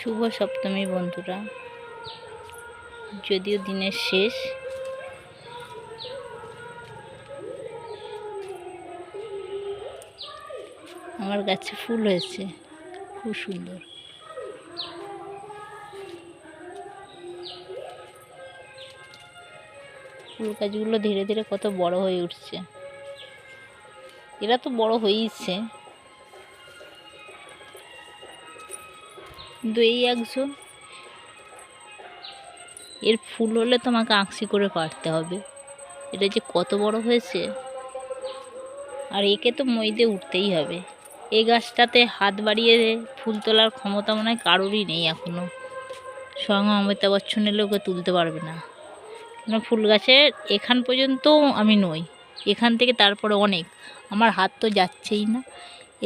শুভ সপ্তমী বন্ধুরা, যদিও দিনের শেষ, আমার গাছে ফুল হয়েছে খুব সুন্দর। ফুল গাছগুলো ধীরে ধীরে কত বড় হয়ে উঠছে। এরা তো বড় হয়েইছে, কিন্তু এই একজন, এর ফুল হলে তোমাকে আঁকশি করে পারতে হবে। এটা যে কত বড় হয়েছে, আর একে তো মই দিয়ে উঠতেই হবে। এই গাছটাতে হাত বাড়িয়ে ফুল তোলার ক্ষমতা মনে হয় কারোরই নেই এখনো। স্বয়ং অমিতাভ বচ্চন এলে ওকে তুলতে পারবে না, কেন ফুল গাছের এখান পর্যন্ত আমি নই, এখান থেকে তারপরে অনেক, আমার হাত তো যাচ্ছেই না,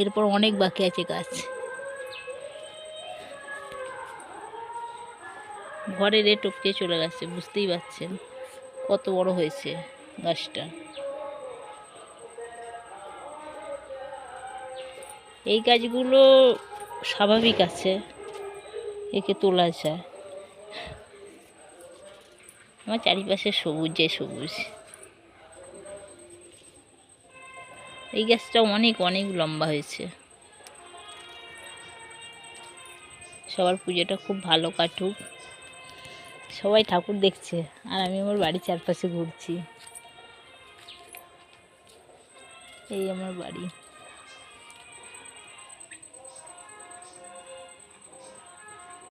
এরপর অনেক বাকি আছে গাছ। ঘরের এ টপকে চলে গেছে, বুঝতেই পারছেন কত বড় হয়েছে গাছটা। এই গাছগুলো স্বাভাবিক আছে, একে তোলা যায়। আমার চারিপাশে সবুজে সবুজ। এই গাছটা অনেক অনেক লম্বা হয়েছে। সবার পুজোটা খুব ভালো কাটুক। সবাই ঠাকুর দেখছে আর আমি আমার বাড়ির চারপাশে ঘুরছি। এই আমার বাড়ি।